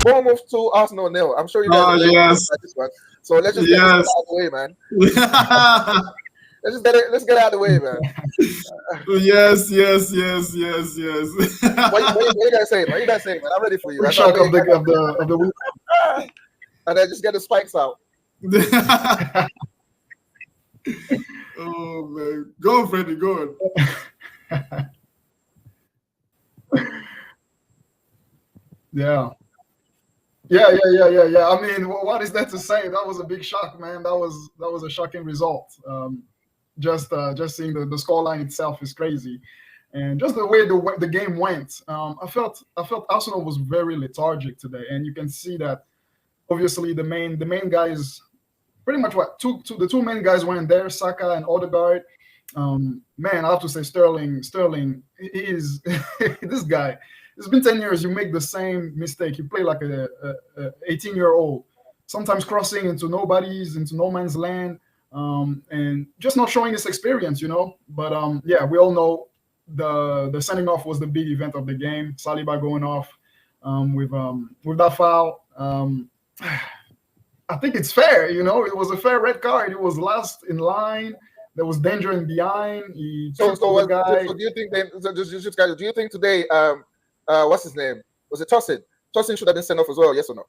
Bournemouth 2, Arsenal 0. I'm sure you guys are yes. this one. So let's just get this out of the way, man. Let's get it out of the way, man. Yes. What you guys saying? What you guys saying, man? I'm ready for you. Shock of the week. And then just get the spikes out. Oh man, go on, Freddie, go on. Yeah. I mean, what is there to say? That was a big shock, man. That was a shocking result. Just seeing the scoreline itself is crazy, and just the way the game went. I felt Arsenal was very lethargic today, and you can see that. Obviously, the main guys, pretty much the two main guys weren't there, Saka and Odegaard. Man, I have to say Sterling is this guy. It's been 10 years. You make the same mistake. You play like a 18-year-old, sometimes crossing into no man's land, and just not showing his experience, you know. But yeah, we all know the sending off was the big event of the game. Saliba going off with that foul. I think it's fair, you know. It was a fair red card. It was last in line. There was danger in behind. So do you think do you think today? What's his name? Was it Tosin? Tosin should have been sent off as well. Yes or no?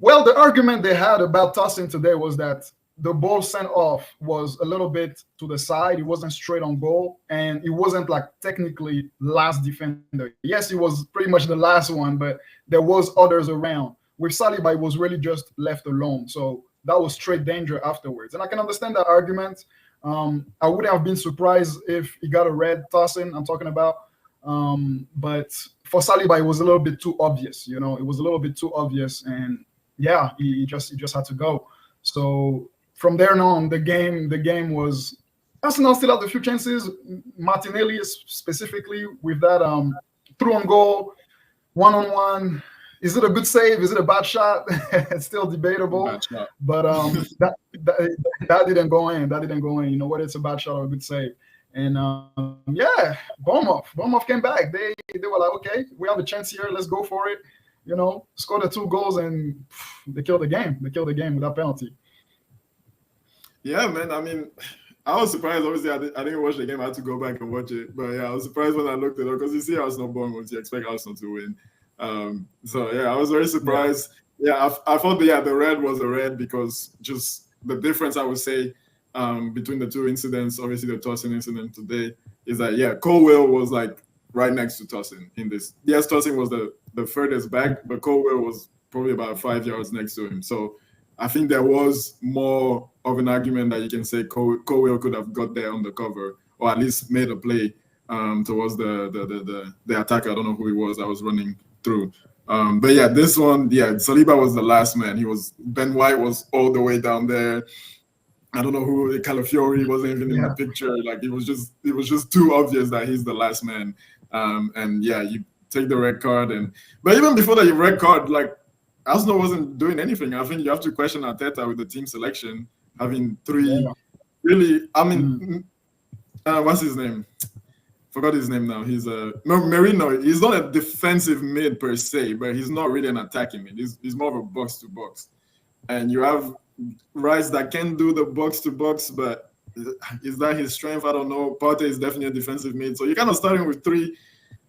Well, the argument they had about Tosin today was that the ball sent off was a little bit to the side. It wasn't straight on goal, and it wasn't like technically last defender. Yes, it was pretty much the last one, but there was others around. With Saliba, it was really just left alone. So that was straight danger afterwards. And I can understand that argument. I wouldn't have been surprised if he got a red. Tosin, I'm talking about. But for Saliba, it was a little bit too obvious. You know, it was a little bit too obvious, and yeah, he just had to go. So from there on, the game was Arsenal still had a few chances. Martinelli specifically with that through on goal, 1-on-1. Is it a good save? Is it a bad shot? It's still debatable. But that didn't go in. That didn't go in. You know, whether it's a bad shot or a good save. And yeah, Bournemouth came back. They were like, okay, we have a chance here. Let's go for it. You know, score the 2 goals and they killed the game. They killed the game with that penalty. Yeah, man. I mean, I was surprised. Obviously, I didn't watch the game. I had to go back and watch it. But yeah, I was surprised when I looked at it because you see Arsenal Bournemouth, you expect Arsenal to win. So yeah, I was very surprised. Yeah, I thought the red was a red because just the difference I would say between the two incidents, obviously the Tosin incident today, is that yeah, Colwill was like right next to Tosin in this. Yes, Tosin was the furthest back, but Colwill was probably about 5 yards next to him. So I think there was more of an argument that you can say Colwill could have got there on the cover or at least made a play towards the attacker. I don't know who he was. I was running through. But yeah, this one, yeah, Saliba was the last man. Ben White was all the way down there. I don't know who Calafiori wasn't even in the picture. Like it was just too obvious that he's the last man. And yeah, you take the red card but even before the red card, like Arsenal wasn't doing anything. I think you have to question Arteta with the team selection, having 3 really. I mean, what's his name? Forgot his name now. He's Merino. He's not a defensive mid per se, but he's not really an attacking mid. He's more of a box to box. And you have Rice that can do the box to box, but is that his strength? I don't know. Partey is definitely a defensive mid. So you're kind of starting with 3.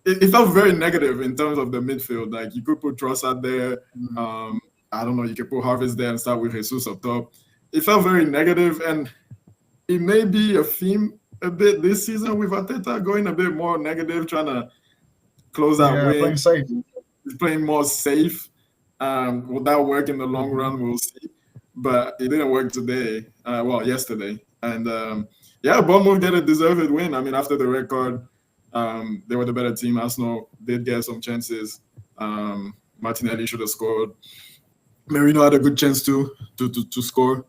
It felt very negative in terms of the midfield. Like you could put Trossard there. I don't know. You could put Harvest there and start with Jesus up top. It felt very negative, and it may be a theme a bit this season with Arteta going a bit more negative, trying to close that win. Playing safe. He's playing more safe. Will that work in the long run? We'll see. But it didn't work today. Yesterday. And yeah, Bournemouth get a deserved win. I mean, after the red card, they were the better team. Arsenal did get some chances. Martinelli should have scored. Merino had a good chance to score.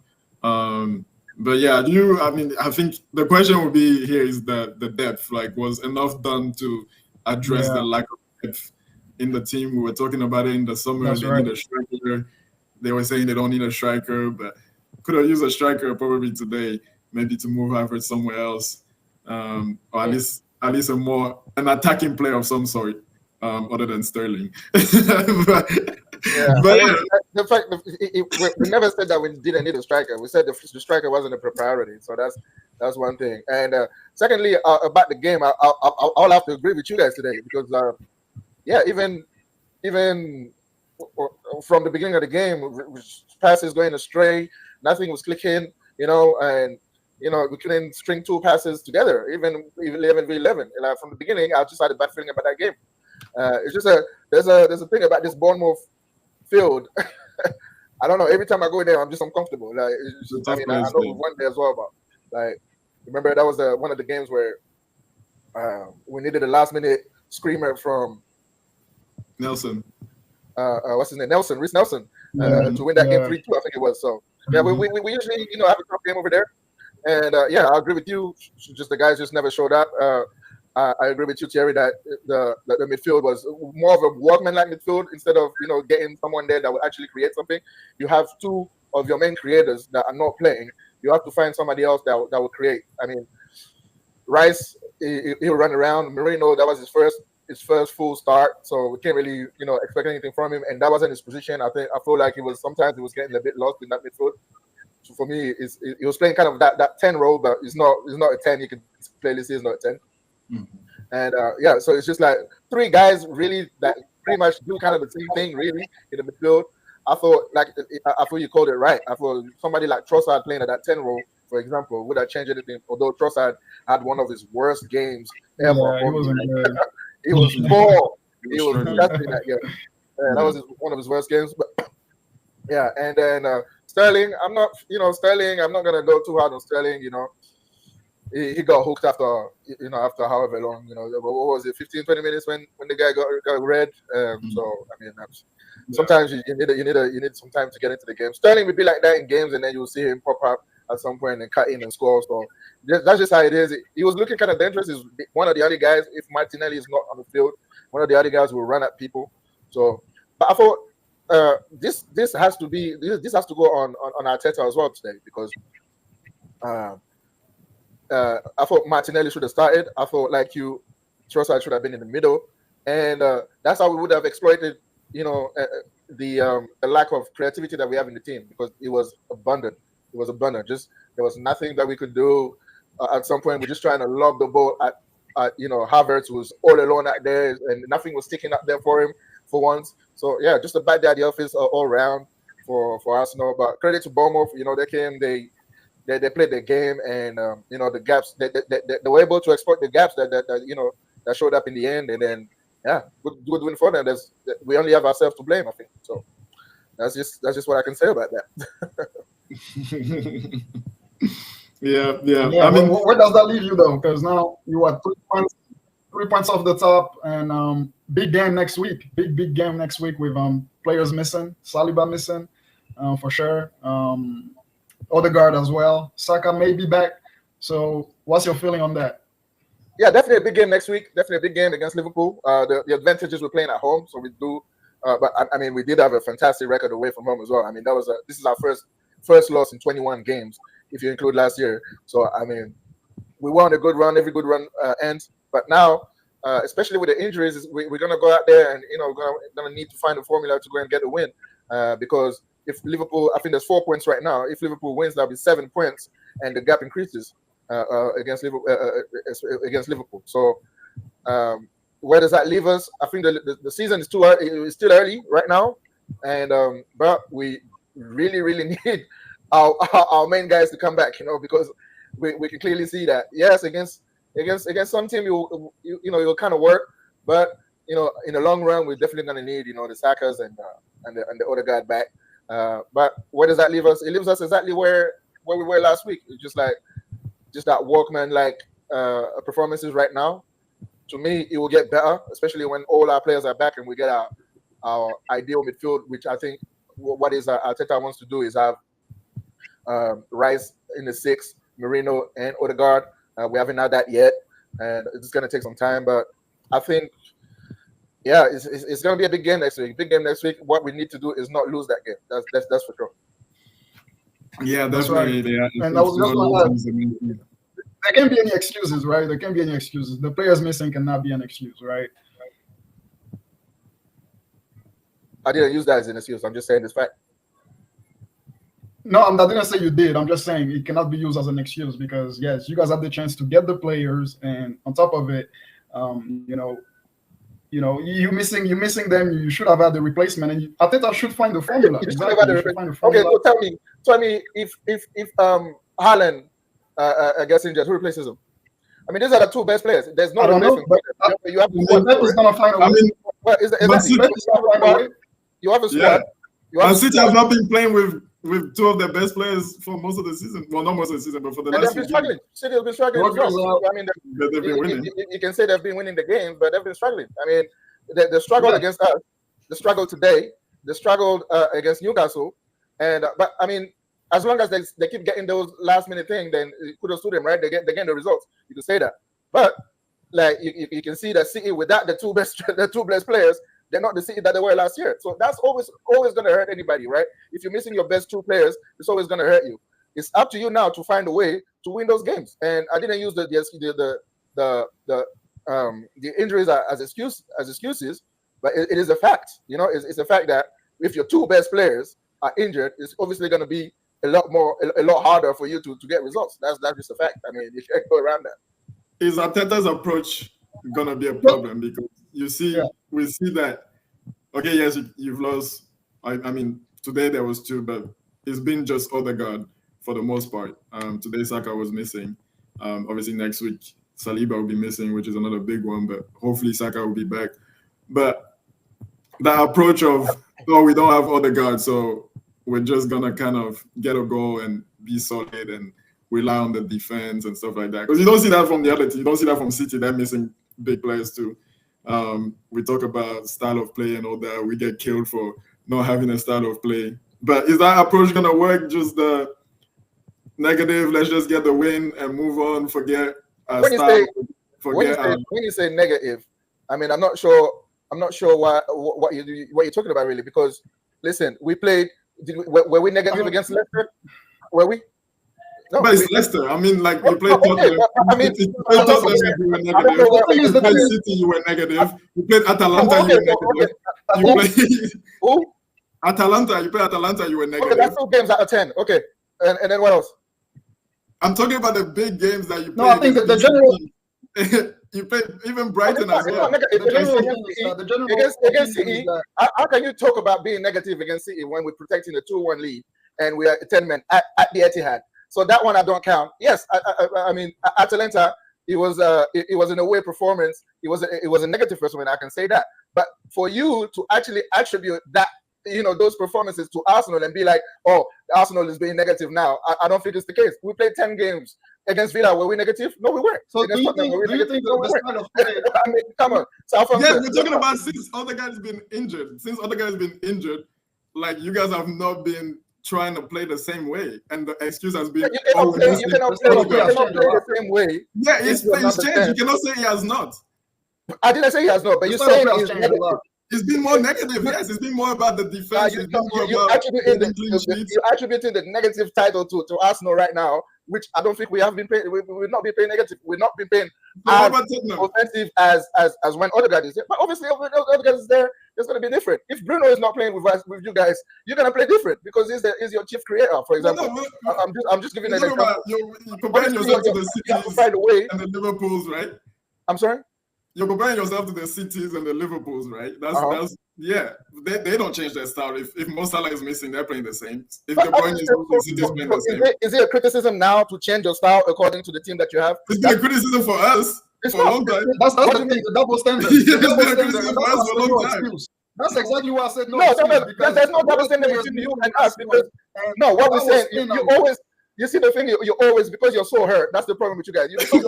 But yeah, I think the question would be here is the depth. Like, was enough done to address the lack of depth in the team? We were talking about it in the summer. That's right. Need a striker. They were saying they don't need a striker, but could have used a striker probably today, maybe to move Havertz somewhere else, or at least an attacking player of some sort. other than Sterling. Yeah, but the fact we never said that we didn't need a striker. We said the striker wasn't a priority, so that's one thing. And secondly, about the game, I'll have to agree with you guys today because even from the beginning of the game, passes going astray, nothing was clicking, and we couldn't string two passes together, even 11v11. Like from the beginning, I just had a bad feeling about that game. It's just there's a thing about this Bournemouth field. I don't know. Every time I go there, I'm just uncomfortable. Like, I know we won there as well, but like, remember that was one of the games where we needed a last minute screamer from Nelson. What's his name? Reece Nelson, to win that game 3-2. I think it was. So yeah, we usually have a tough game over there, and I agree with you. Just the guys just never showed up. I agree with you, Thierry, that the midfield was more of a workman-like midfield instead of getting someone there that will actually create something. You have two of your main creators that are not playing. You have to find somebody else that will create. I mean, Rice, he'll run around. Merino, that was his first full start, so we can't really expect anything from him. And that wasn't his position. I feel like he was getting a bit lost in that midfield. So for me, he was playing kind of that 10 role, but it's not a 10. You can clearly see it's not a 10. Mm-hmm. And so it's just like three guys really that pretty much do kind of the same thing really in the midfield. I thought you called it right. I thought somebody like Trossard playing at that 10 role, for example, would have changed anything. Although Trossard had one of his worst games ever. Yeah, he wasn't good. He was poor. He was disgusting that game. That was one of his worst games. But yeah, and then Sterling, I'm not gonna go too hard on Sterling. He got hooked after however long, what was it, 15-20 minutes when the guy got red. So I mean, sometimes you need some time to get into the game. Sterling would be like that in games, and then you'll see him pop up at some point and cut in and score. So that's just how it is. He was looking kind of dangerous. He's one of the other guys. If Martinelli is not on the field, one of the other guys will run at people. So, but I thought this has to go on Arteta as well today because. I thought Martinelli should have started. I thought, like Trossard should have been in the middle, and that's how we would have exploited, the lack of creativity that we have in the team because it was abundant. It was abundant. Just there was nothing that we could do. At some point, we're just trying to lob the ball at Havertz, who was all alone out there, and nothing was sticking up there for him for once. So yeah, just a bad day at the office all around for Arsenal. But credit to Bournemouth. They came. They played the game, and the gaps. They were able to exploit the gaps that showed up in the end, and then good win for them. We only have ourselves to blame, I think. So that's just what I can say about that. Yeah. I mean, where does that leave you though? Because now you are 3 points off the top, and big game next week. Big game next week with players missing, Saliba missing, for sure. Odegaard as well. Saka may be back. So what's your feeling on that? Yeah, definitely a big game next week. Definitely a big game against Liverpool. The advantages we're playing at home, so we do. But I mean, we did have a fantastic record away from home as well. I mean, this is our first loss in 21 games, if you include last year. So I mean, we were on a good run. Every good run ends. But now, especially with the injuries, we're gonna go out there and we're gonna need to find a formula to go and get a win. Because if Liverpool, I think there's 4 points right now. If Liverpool wins, that'll be 7 points, and the gap increases against Liverpool. So where does that leave us? I think the season is too early. It's still early right now, and but we really need our main guys to come back. Because we can clearly see that against some team you'll kind of work, but in the long run we're definitely going to need the Sakas and the other guy back. But where does that leave us? It leaves us exactly where we were last week. It's just that workman performances right now. To me, it will get better, especially when all our players are back and we get our ideal midfield, which I think what Arteta wants to do is have Rice in the 6, Merino and Odegaard. We haven't had that yet, and it's going to take some time. But I think, it's going to be a big game next week. What we need to do is not lose that game. That's for sure. Yeah, definitely. Right. And I was just there can't be any excuses, right? There can't be any excuses. The players missing cannot be an excuse, right? I didn't use that as an excuse. I'm just saying this fact. No, I didn't say you did. I'm just saying it cannot be used as an excuse because yes, you guys have the chance to get the players, and on top of it, you missing them. You should have had the replacement, and I think I should find the formula. Exactly. Okay, so tell me if Haaland gets injured, who replaces him? I mean, these are the two best players. There's no replacement. You have is gonna find a way. I mean, you have a squad. Man City have not been playing with two of their best players for most of the season. Well, not most of the season, but for the last season. Struggling. City has been struggling as well. I mean, they've been winning. You can say they've been winning the game, but they've been struggling. I mean, they struggled against us. They struggled today. They struggled against Newcastle. And but I mean, as long as they keep getting those last minute things, then kudos to them, right? They get the results. You can say that. But like you can see that City without the two best players, they're not the City that they were last year. So that's always going to hurt anybody, right? If you're missing your best two players, it's always going to hurt you. It's up to you now to find a way to win those games. And I didn't use the injuries as excuses, but it is a fact. You know, it's a fact that if your two best players are injured, it's obviously going to be a lot harder for you to get results. That's just a fact. I mean, you can't go around that. Is Arteta's approach going to be a problem? Because we see that, okay, yes, you've lost. I mean, today there was two, but it's been just Odegaard for the most part. Today Saka was missing. Obviously next week Saliba will be missing, which is another big one, but hopefully Saka will be back. But the approach of, we don't have Odegaard, so we're just going to kind of get a goal and be solid and rely on the defense and stuff like that. Because you don't see that from the other team. You don't see that from City. They're missing big players too. We talk about style of play and all that. We get killed for not having a style of play. But is that approach going to work? Just the negative, let's just get the win and move on, forget when you say negative, I mean, I'm not sure what you're talking about really, because listen, we played, were we negative against Leicester? Were we? No, but it's Leicester. I mean, like you played Tottenham. I mean, you played City, you were negative. You played Atalanta, you were negative. You played Atalanta, you were negative. Okay, that's 2 games out of 10. Okay, and then what else? I'm talking about the big games that you played. No, I think that the general. You played even Brighton as well. Against City, how can you talk about being negative against City when we're protecting the 2-1 lead and we are 10 men at the Etihad? So that one I don't count. Yes, I mean Atalanta, it was an away performance. It was a negative performance. I can say that. But for you to actually attribute that, those performances to Arsenal and be like, oh, Arsenal is being negative now, I don't think it's the case. We played 10 games against Villa. Were we negative? No, we weren't. So do you think the kind of play? I mean, come on. Yes, we're talking about since other guys been injured. Like you guys have not been trying to play the same way, and the excuse has been you cannot play the same way. Yeah, it's changed. You cannot say he has not. I didn't say he has not, but you say he's negative. It's been more negative. Yes, it's been more about the defense. You're attributing the negative title to Arsenal right now, which I don't think we have been paying. We've not been paying negative. We've not been paying as offensive as when Odegaard is there. But obviously, if Odegaard is there, it's going to be different. If Bruno is not playing with you guys, you're going to play different because he's your chief creator, for example. I'm just giving an example. You're comparing yourself to the Cities and the Liverpools, right? I'm sorry? You're comparing yourself to the Cities and the Liverpools, right? That's they don't change their style. If Mo Salah is missing, they're playing the same. If De Bruyne is missing, City's playing the same. Is it a criticism now to change your style according to the team that you have? It's been a criticism for us for a long time. That's the thing, the double standard. It's been a criticism for us for a long time. That's exactly why I said no. There's no double standard between you and us because what we're saying, you always. You see the thing, you always, because you're so hurt, that's the problem with you guys. You're always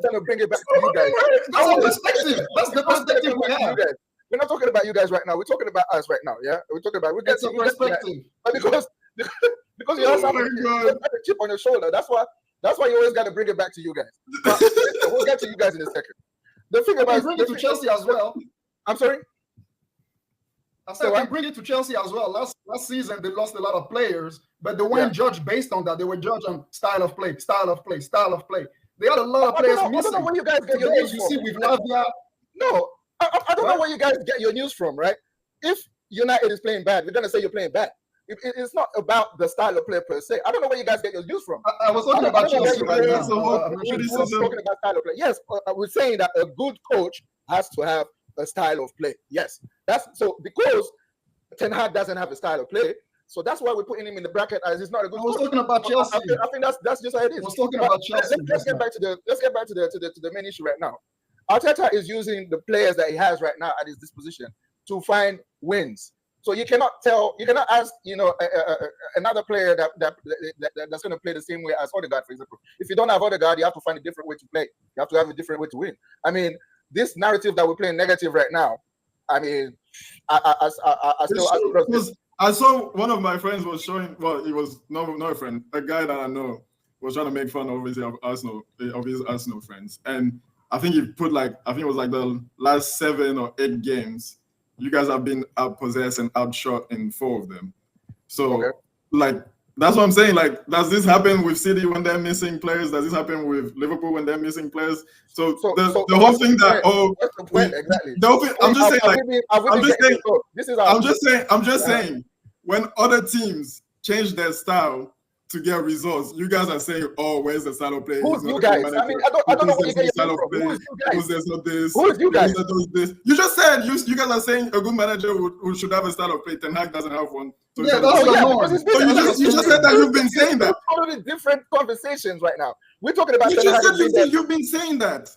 going to bring it back to you guys. That's the perspective. That's the perspective we have. We're not talking about you guys right now. We're talking about us right now, yeah? We're talking about... That's a perspective. But because you have a chip on your shoulder, that's why you always got to bring it back to you guys. But we'll get to you guys in a second. The thing about... Bring it to Chelsea as well. I'm sorry? I said we bring it to Chelsea as well. Last season, they lost a lot of players, but they weren't judged based on that. They were judged on style of play. They had a lot of players missing. I don't know where you guys get your news from. You see with Lavia. No, I don't know where you guys get your news from, right? if United is playing bad, we're gonna say you're playing bad. It's not about the style of play per se. I don't know where you guys get your views from. I was talking about Chelsea right now. Talking about style of play. Yes, we're saying that a good coach has to have a style of play. Yes, that's so because Ten Hag doesn't have a style of play, so that's why we're putting him in the bracket as he's not a good coach. I was talking about Chelsea. I think that's just how it is. I was talking about Chelsea. Let's get back to the main issue right now. Arteta is using the players that he has right now at his disposition to find wins. So you cannot ask, another player that's going to play the same way as Odegaard, for example. If you don't have Odegaard, you have to find a different way to play. You have to have a different way to win. I mean, this narrative that we're playing negative right now, I mean, I saw one of my friends was showing, well, he was not a friend, a guy that I know was trying to make fun of his Arsenal friends. And I think he put I think it was the last 7 or 8 games, you guys have been outpossessed and outshot in 4 of them. So, that's what I'm saying. Does this happen with City when they're missing players? Does this happen with Liverpool when they're missing players? So the whole thing that exactly. I'm just saying when other teams change their style to get results, you guys are saying, "Oh, where's the style of play?" Who's you guys? I mean, I don't know what you get from. Who is you guys? There's not this. Who is you guys? This. You just said you guys are saying a good manager who should have a style of play. Ten Hag doesn't have one. So yeah, that's the norm. So you just said that you've been saying that. Totally different conversations right now. We're talking about. You just said you've been saying that.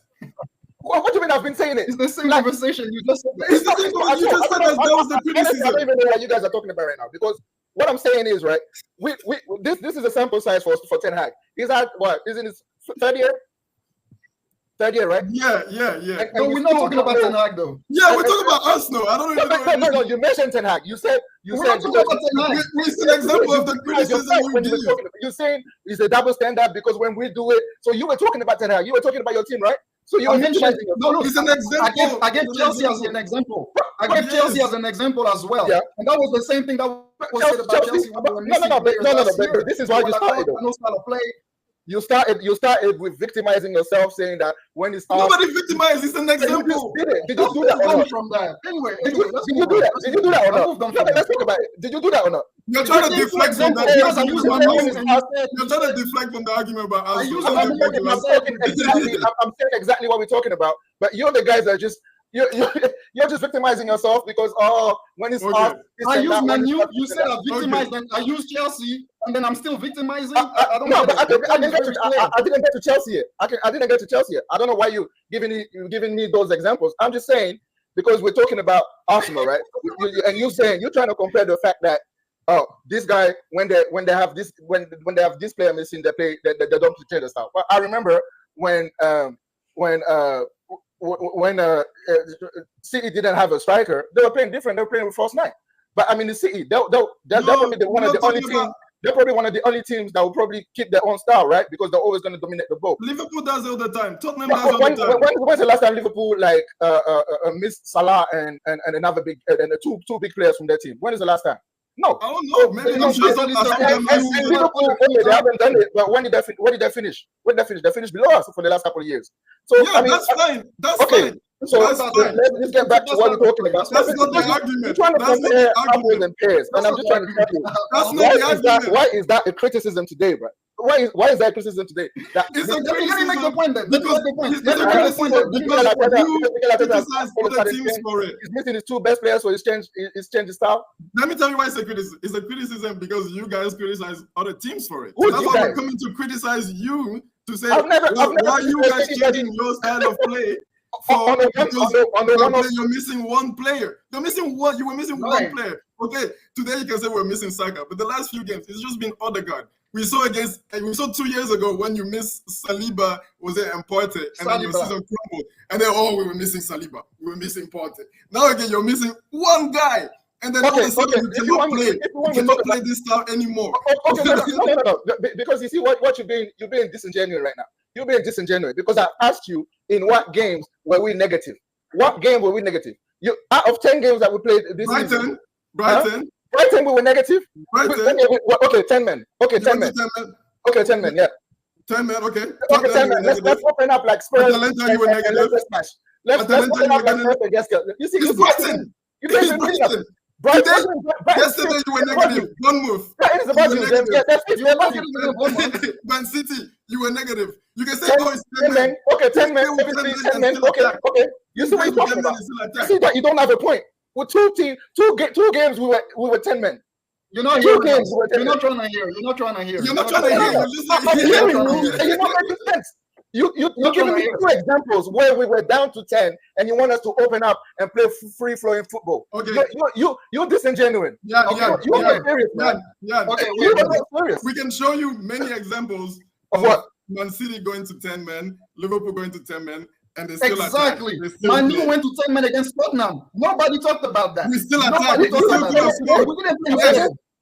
What do you mean I've been saying it? It's the same conversation. You just said that. It's the same conversation. You just said that was the criticism. I don't even know what you guys are talking about right now because what I'm saying is, right, this is a sample size for Ten Hag. He's at what? Is in his third year? Third year, right? Yeah. No, we're not talking about Ten Hag though. Yeah, we're talking about us now. I don't even know. No, you mentioned Ten Hag. You said we're not talking about Ten Hag. It's an example of the criticism you're saying it's a double standard because when we do it, so you were talking about Ten Hag. You were talking about your team, right? So you mentioned no, it's an example. I gave Chelsea as an example. I gave Chelsea as an example as well. Yeah. And that was the same thing that was said about Chelsea. No. This is why you started. No style of play. You started with victimizing yourself, saying that when it's nobody victimized. It's an example. Did you do that or not? From that. Anyway, did you do that? Did you do that or not? Let's talk about it. Did you do that or not? You're trying to deflect from that. You're trying to deflect from the argument about us. I'm saying exactly what we're talking about, but you're the guys that just. You're just victimizing yourself because when it's off, I use Manu. You said I victimized, and I use Chelsea, and then I'm still victimizing. I don't know. I didn't get to Chelsea yet. I didn't get to Chelsea yet. I don't know why you giving me those examples. I'm just saying because we're talking about Arsenal, right? And you're trying to compare the fact that this guy when they have this player missing, they don't change the style. But I remember when City didn't have a striker, they were playing different. They were playing with false 9. But I mean, the City, they're probably one of the only teams. They're probably one of the only teams that will probably keep their own style, right? Because they're always going to dominate the ball. Liverpool does it all the time. Tottenham does it all the time. When's the last time Liverpool missed Salah and another big and two big players from their team? When is the last time? No. I don't know. Maybe Liverpool, they haven't done it. But when did they finish? When did they finish? They finished below us for the last couple of years. So yeah, I mean, that's fine. That's fine. So let's get back to what we're talking about. That's not the argument. You're trying to compare apples and pears, and I'm just trying to tell you. That's not the argument. Why is that a criticism today, bro? Why is that a criticism today? It's a criticism. Let me make the point then. Because you criticize other teams for it. He's missing his 2 best players, so he's changed his style. Let me tell you why it's a criticism. It's a criticism because you guys criticize other teams for it. So that's why we're coming to criticize you to say why you guys changing your style of play. You're missing one player. You're missing one. You were missing one player. Okay, today you can say we're missing Saka, but the last few games it's just been Odegaard. We saw 2 years ago when you missed Saliba, was it and Partey, and then your season crumbled, and then we were missing Saliba, we were missing Partey. Now again, you're missing one guy, and then all of a sudden you cannot play this style anymore. No. Because you see what you're being disingenuous right now. You're being disingenuous because I asked you in what games were we negative. What game were we negative? Out of 10 games that we played this season, Brighton, we were negative. Okay, 10 men. Okay, 10 men. Okay, 10 men. Yeah. 10 men. Okay. Okay, 10 men. Let's open up like Spurs. You were negative. Let's open up like Spurs against. You see, it's Brighton. Yesterday you were negative. Bournemouth. Yeah, it is about you. That's it. You're about you. Man City, you were negative. You can say, 10 men. Okay, 10 men. 10 men. Okay. You see what you're talking about? You see that you don't have a point. With two games, we were 10 men. You're not hearing. You're not trying to hear. You're not trying to hear. You're not trying to hear. You're not making sense. You're giving me 2 examples where we were down to 10 and you want us to open up and play free-flowing football. Okay. You're disingenuous. You're not serious, man. Okay, you're not serious. We can show you many examples of what? Man City going to 10 men, Liverpool going to 10 men, and they still attack. Man U went to 10 men against Tottenham. Nobody talked about that. We still attack.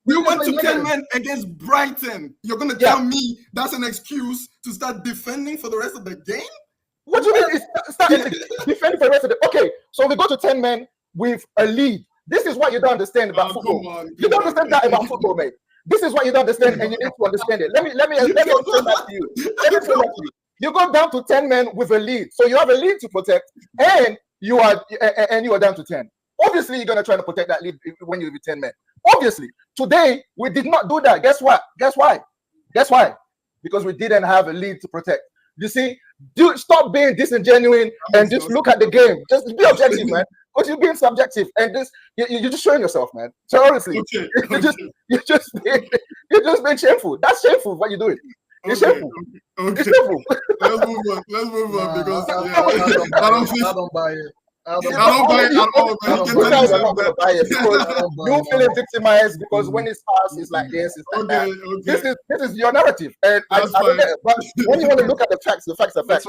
We went to 10 men against Brighton. You're going to tell me that's an excuse to start defending for the rest of the game? What do you mean? Start defending for the rest of the... Okay, so we go to 10 men with a lead. This is what you don't understand about football. You don't understand that about football, mate. This is what you don't understand, and you need to understand it. Let me explain that to you. You go down to 10 men with a lead. So you have a lead to protect, and you are down to 10. Obviously, you're going to try to protect that lead when you're with 10 men. Obviously, today we did not do that. Guess what? Guess why? Because we didn't have a lead to protect. You see, stop being disingenuous and just look at the game. Just be objective, man. Because you're being subjective, and you're just showing yourself, man. So honestly, you're just being shameful. That's shameful. What you're doing. It's shameful. It's shameful. Let's move on because I don't buy it. I don't buy it at all. You're feeling victimized because when it's us, it's like this, it's like that. This is your narrative, and I don't get it. But when you want to look at the facts are facts.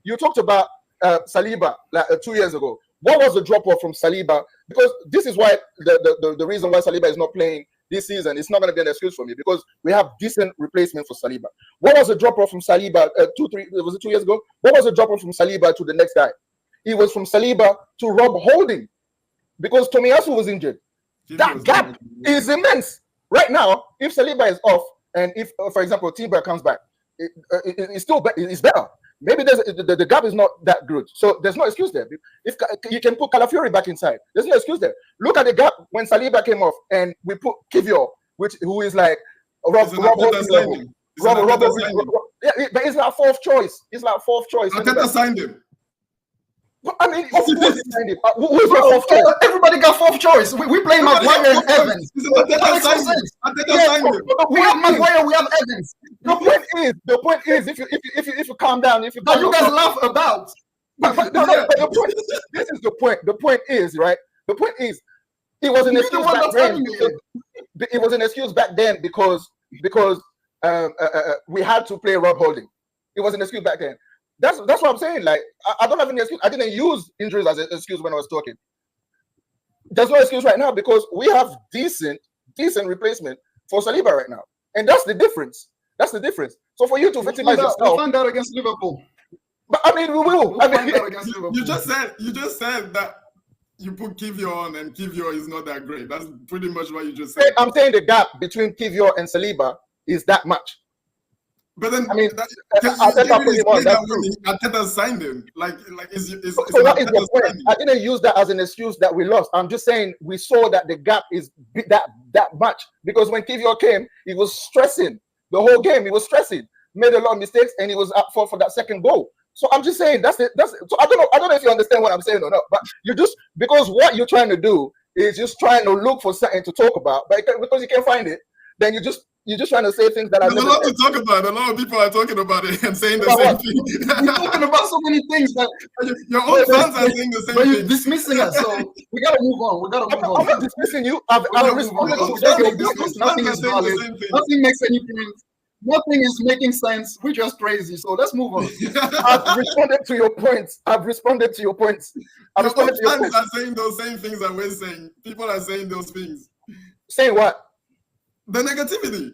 You talked about Saliba like 2 years ago. What was the drop off from Saliba? Because this is why the reason why Saliba is not playing this season. It's not going to be an excuse for me because we have decent replacement for Saliba. What was the drop off from Saliba? 2 years ago. What was the drop off from Saliba to the next guy? It was from Saliba to Rob Holding because Tomiyasu was injured. That gap is immense. Right now, if Saliba is off and if, for example, Timber comes back, it's better. Maybe the gap is not that good. So there's no excuse there. If you can put Calafiori back inside, there's no excuse there. Look at the gap when Saliba came off and we put Kivior, who is like Rob Holding. But it's not fourth choice. Arteta signed him. I mean, who's your fourth choice? Everybody got fourth choice. We play Maguire and Evans. We have Maguire, we have Evans. The point is, if you calm down, you guys laugh about. But the point. This is the point. The point is, right? The point is, it was an excuse back then. It was an excuse back then because we had to play Rob Holding. It was an excuse back then. That's what I'm saying. Like, I don't have any excuse. I didn't use injuries as an excuse when I was talking. There's no excuse right now because we have decent replacement for Saliba right now, and that's the difference. So for you to victimize yourself, we'll find out against Liverpool. But I mean, we will. We'll find out against Liverpool. You just said that you put Kivior on, and Kivior is not that great. That's pretty much what you just said. I'm saying the gap between Kivior and Saliba is that much. But then, I mean, Arteta signed him. So that is the point. I didn't use that as an excuse that we lost. I'm just saying we saw that the gap is that much because when Kivior came, he was stressing the whole game. He was stressing, made a lot of mistakes, and he was up for that second goal. So I'm just saying that's it. So I don't know if you understand what I'm saying or not. But you just because what you're trying to do is just trying to look for something to talk about, but because you can't find it, then you're just trying to say things that are. There's a lot to talk about. A lot of people are talking about it and saying the same thing. You're talking about so many things that your own fans are saying the same thing. But you're dismissing us, so we gotta move on. I'm not dismissing you. I've responded to nothing is valid. Nothing makes any sense. Nothing is making sense. We're just crazy. So let's move on. I've responded to your points. Your fans are saying those same things that we're saying. People are saying those things. Saying what? The negativity.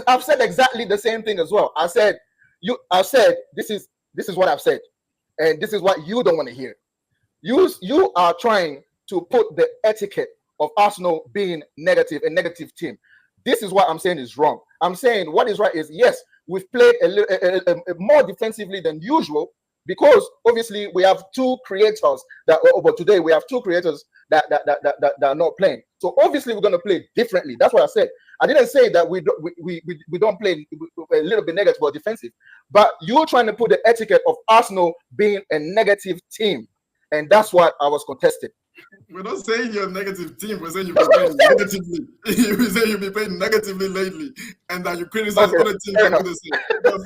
I've said exactly the same thing as well. I said this is what I've said, and this is what you don't want to hear. You are trying to put the etiquette of Arsenal being negative, a negative team. This is what I'm saying is wrong. I'm saying what is right is yes, we've played a more defensively than usual, because obviously we have two creators but today we have two creators that are not playing. So obviously we're going to play differently. That's what I said. I didn't say that we don't play a little bit negative or defensive, but you're trying to put the etiquette of Arsenal being a negative team, and that's what I was contesting. We're not saying you're a negative team. We're saying you've been playing negatively. We say you've been playing negatively lately, and that you criticize other teams that do the same.